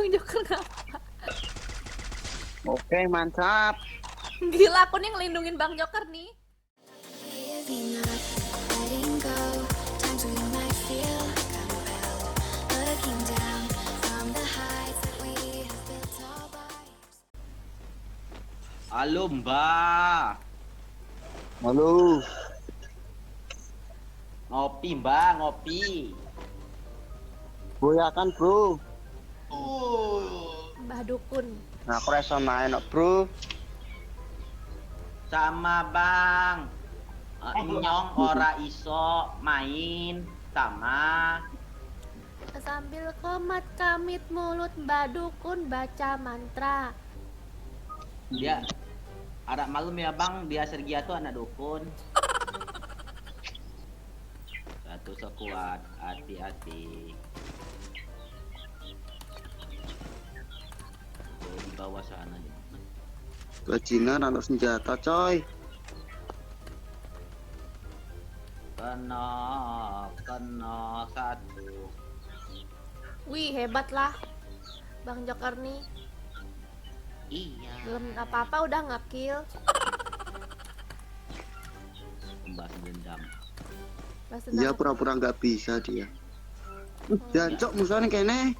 Bang Joker ngapa? Oke, mantap. Gila, aku nih ngelindungin Bang Joker nih. Halo Mbak. Halo. Ngopi Mbak, ngopi. Goyakan, bro. Mbah Dukun. Nah, aku reso main, bro. Sama Bang. Nyong ora iso main sama. Sambil komat kamit mulut Mbah Dukun baca mantra. Dia ada malum ya Bang, dia Sergia tuh anak dukun. Satu sekuat, hati-hati. Oh, di bawah sana nih. Bajingan anak senjata, coy. Kena satu. Wih, hebat lah Bang Joker nih. Iya. Belum apa-apa udah nge-kill. Membahas dendam. Iya, pura-pura nggak bisa dia. Jancok musuhnya kene.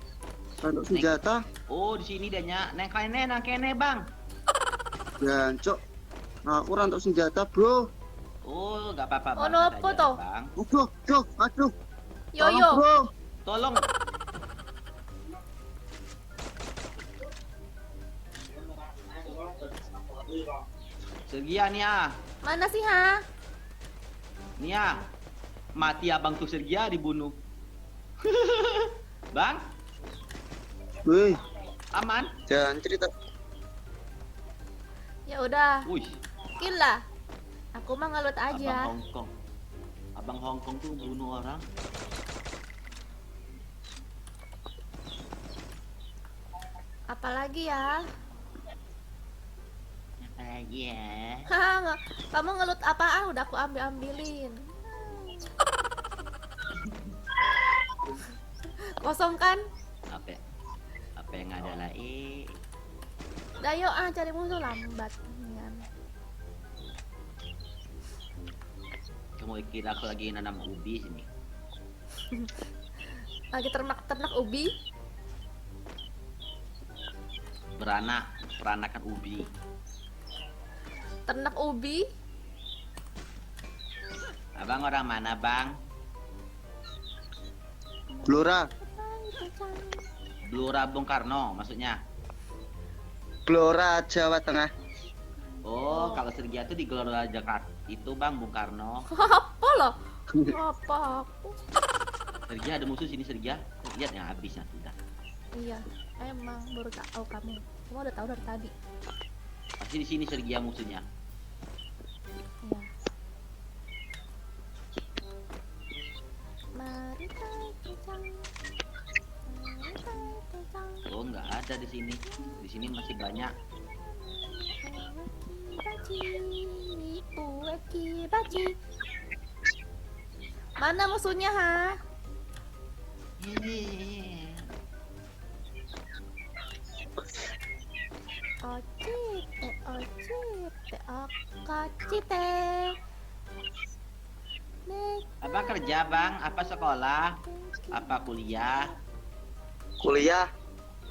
Anak senjata. Oh, di sini dia nya. Nang kene Bang. Jancok. Nah, aku rantok senjata, bro. Oh, nggak apa-apa Oh, Bang. no, Santai apa aja, toh? Bang. Aduh. Yo Tolong, yo. bro. Tolong. Sergia nih ah. Mana sih ha? Nih ah. Mati abang tuh Sergia dibunuh. Bang, Wih, aman? jangan cerita. Ya udah, Wih, kill lah. Aku mah ngelut aja. Abang Hongkong. Abang Hongkong tuh bunuh orang. Apalagi ya? Apalagi ya? Haha, kamu ngelut apaan? Udah aku ambilin. Kosong kan? Apa? Apa yang ada lah Dah yuk cari musuh lambat. Kamu kira aku lagi nanam ubi sini? Lagi ternak ubi. Peranakan ubi. Ternak ubi. Abang orang mana bang? Blora. Blora Bung Karno maksudnya. Blora Jawa Tengah. Oh, kalau Sergia tuh di Gelora Jakarta itu bang Bung Karno. Apa loh? Apa aku? Sergia ada musuh sini Sergia. Lihat yang habisnya sudah. Iya, emang baru tahu kamu. Kamu udah tahu dari tadi. Pasti di sini Sergia musuhnya. Iya. Mari kita Oh, nggak ada di sini. Di sini masih banyak. baci. Mana musuhnya ha? Ocite. Abang kerja bang? Apa sekolah? Apa kuliah? Kuliah.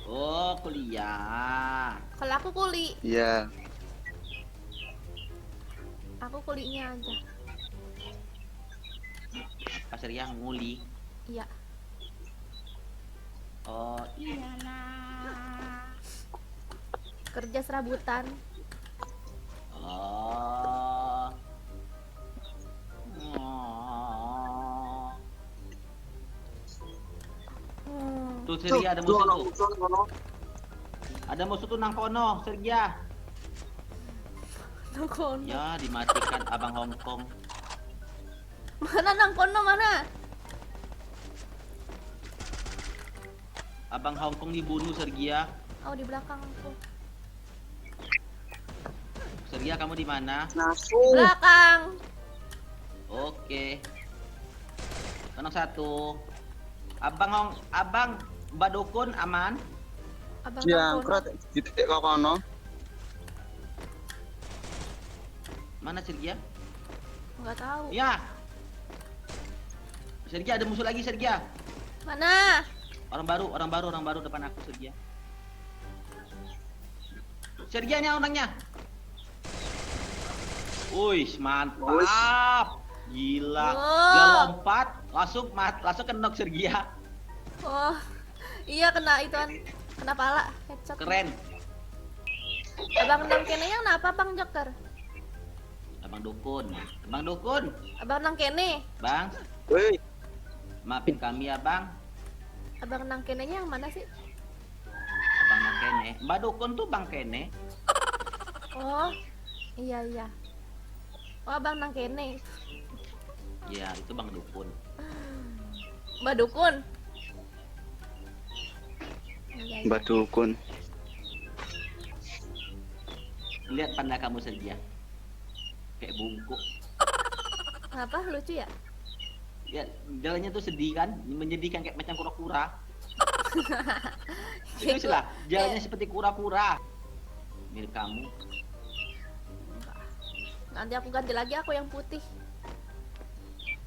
Oh, kuliah. Kalau aku kuli, Iya. aku kulinya aja. Apa Sergia nguli? Iya. Oh, iyalah. Kerja serabutan. Oh. Tuh Sergia ada musuh tuh. Ada musuh tuh nang kono, Sergia. Nang kono. Ya, dimatikan abang Hongkong. Mana nang kono mana? Abang Hongkong dibunuh Sergia. Oh, di belakangku. Sergia kamu di mana? Belakang. Oke. Tenang satu. Abang Mbak Dukun aman? Abang Yang Nangkono. krat di titik kono. Mana Sergia? Nggak tahu. Ya. Sergia ada musuh lagi Sergia. Mana? Orang baru depan aku Sergia. Sergia ini orangnya. Wih, mantap. Gila. Oh. Dia lompat, langsung kena Sergia. Oh, iya kena ituan, kena pala, headshot. Keren. Abang Nang kene yang kenapa Bang Joker? Abang Dukun. Abang Dukun. Abang Nang kene. Bang, Woi, maafin kami ya, Bang. Abang Nang kenenya yang mana sih? Abang Nang Kene. Mbak Dukun tuh Bang Kene. Oh, iya. Oh, Abang Nang kene. Ya, itu Bang Dukun. Mbak Dukun. Iya. Mbak Dukun. Lihat panda kamu Sergia. Kayak bungkuk. Apa lucu ya? Ya, jalannya tuh sedih kan, menyedihkan kayak macam kura-kura. Serius lah, jalannya seperti kura-kura. Mirip kamu. Nanti aku ganti lagi, aku yang putih.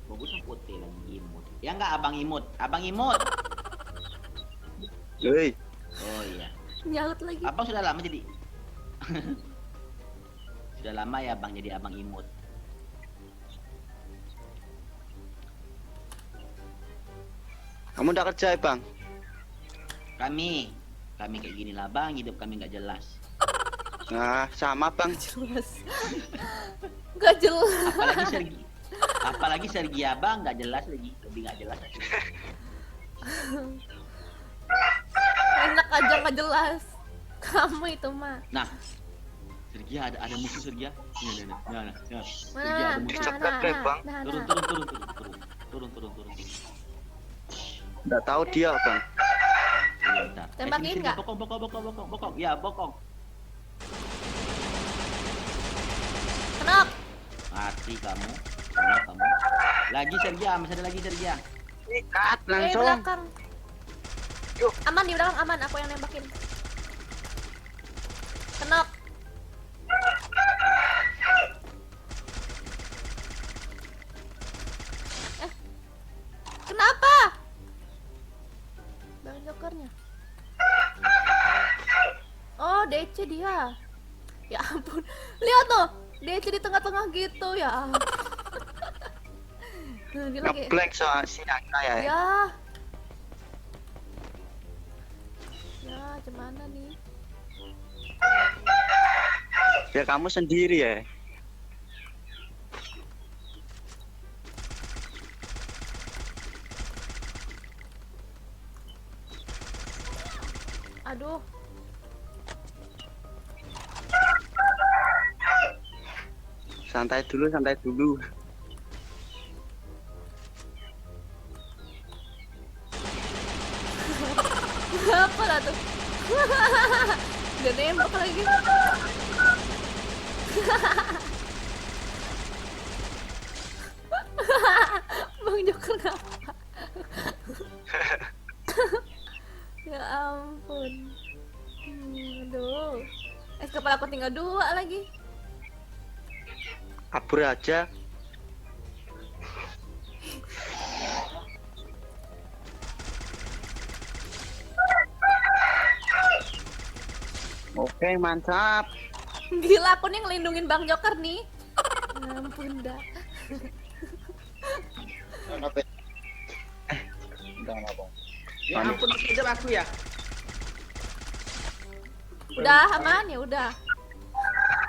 Bagusnya putih lagi imut. Ya enggak Abang Imut, Abang Imut. Woi, Oh iya. Nyaut lagi. Abang sudah lama jadi. Sudah lama ya Bang jadi Abang Imut. kamu udah kerja ya, Bang? Kami kayak gini lah Bang, hidup kami nggak jelas. Nah, sama, Bang. Jelas. Gak jelas. Apalagi Sergia Bang nggak jelas lagi, lebih nggak jelas. Enak aja nggak jelas. Kamu itu mah. Nah, Sergia ada musuh Sergia. Nah. Mana? Sergia ada musuh. Turun. Udah tahu dia, Bang. Iya, bentar. Tembakin Sini, nggak? Bokong. Ya, bokong. Kenok. Mati kamu. Lagi Sergia, masih ada lagi Sergia. Ikat langsung. Belakang. Yuk. Aman di belakang, aman. Aku yang nembakin. Kenok. Kenapa? Bang Jokernya. Oh, DC dia. Ya ampun. Lihat tuh. DC di tengah-tengah gitu ya. Dia lagi. Ngeblank soal si Angka ya. Ya. Ya, gimana nih? Ya kamu sendiri ya. Aduh. Santai dulu. Apa lah tuh? Udah nembak lagi. Bang Joker ngapa? Ya ampun. Aduh. Kepala aku tinggal 2 lagi. Kabur aja. Oke, mantap. Gila, aku nih ngelindungin Bang Joker nih. Ya ampun dah. Ya ampun, kejar aku ya. Udah aman ya udah.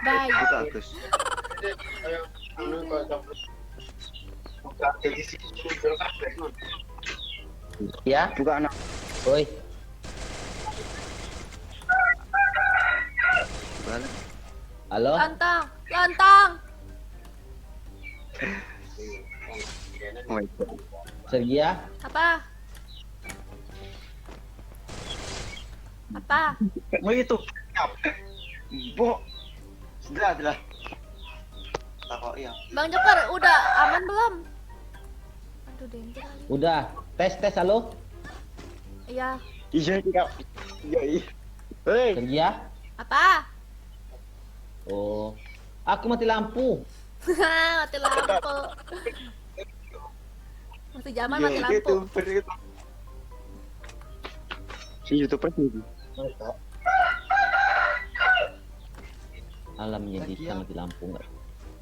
Bye. Bagus. Ya, Buka anak. oi. Halo? Lantang. Oh, itu. Sergia? Apa? Begitu. Bu. Sudah. Takut ya. Bang Joker udah aman belum? Aduh, danger kali. Udah. Tes, halo? Iya. Iya, tidak. Iya. Hei, Sergia? Apa? Oh, aku mati lampu. Mati lampu. Masih zaman mati Iya, lampu. YouTuber itu. Si YouTuber itu. Alamnya bisa mati lampu nggak?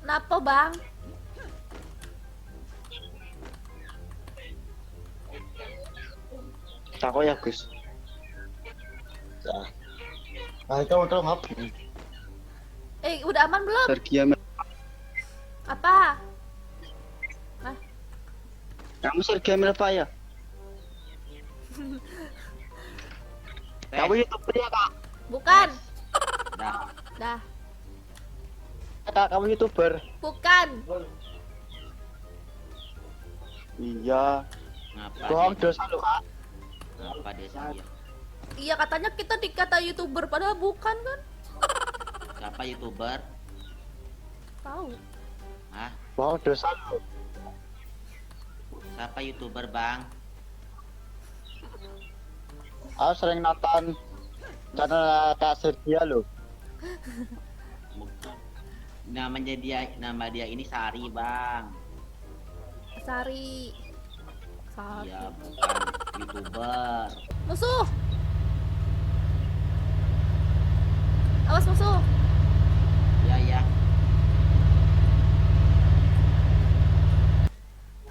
Kenapa bang? takut ya Gus. Nah, kamu tahu ngap? Udah aman belum? Sergia, Apa? kamu Sergia apa ya? Kamu YouTuber ya kak? Bukan. Dah. Dah. Kak, kamu YouTuber? Bukan. Iya. Ngapa? Bohong dia- dosa lu kak. Ngapa dia Sergia? Iya katanya kita dikata YouTuber padahal bukan kan? Siapa YouTuber? Tahu. Hah? Bohong dosa lu. Siapa YouTuber bang? Aku sering nonton channel Kak Sergia lo. Nama dia ini Sari bang. Sari. Sari. Iya bukan YouTuber. Musuh. Awas musuh. Iya ya.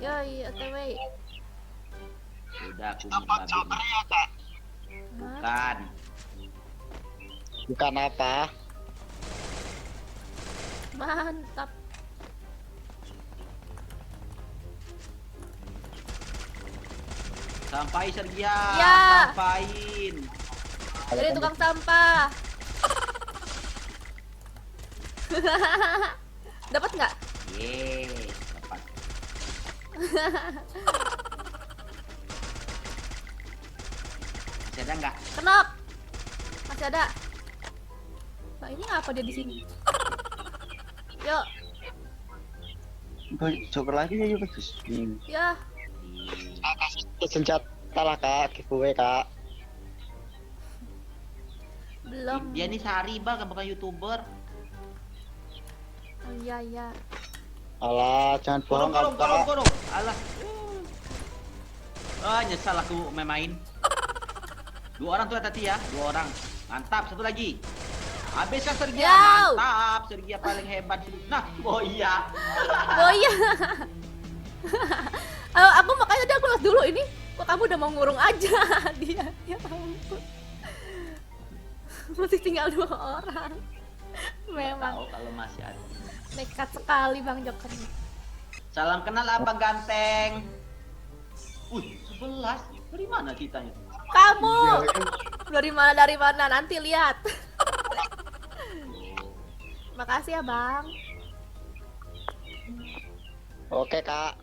Yoi, OTW. Udah aku babi. Hah? Bukan. Bukan apa? Mantap. Sampai Sergia. Ya. Sampain. Jadi tukang sampah. Dapat nggak? Yes. Dapat. Masih ada nggak? Kenok. Masih ada. Nah, ini apa dia di sini? Yuk, Joker lagi ya yuk Gus. ya. Senjata lah kak, giveaway kak. Belum. Dia nih Sari bang, bukan YouTuber. Oh, iya, iya. Alah, jangan bohong Korong, kamu kak. korong. Alah. Ah, nyesal aku main. Dua orang tuh tadi ya, dua orang. Mantap, satu lagi. Habis kan Sergia, Yow. mantap. Sergia paling hebat. Nah, oh iya. Oh iya. Aku makanya tadi aku lihat dulu ini. Kok kamu udah mau ngurung aja dia? Ya ampun. Masih tinggal 2 orang. Memang Tahu kalau masih ada. nekat sekali Bang Joker. Salam kenal apa ganteng? 11. Dari mana ceritanya? Kamu dari mana nanti lihat. Makasih ya Bang. Oke kak.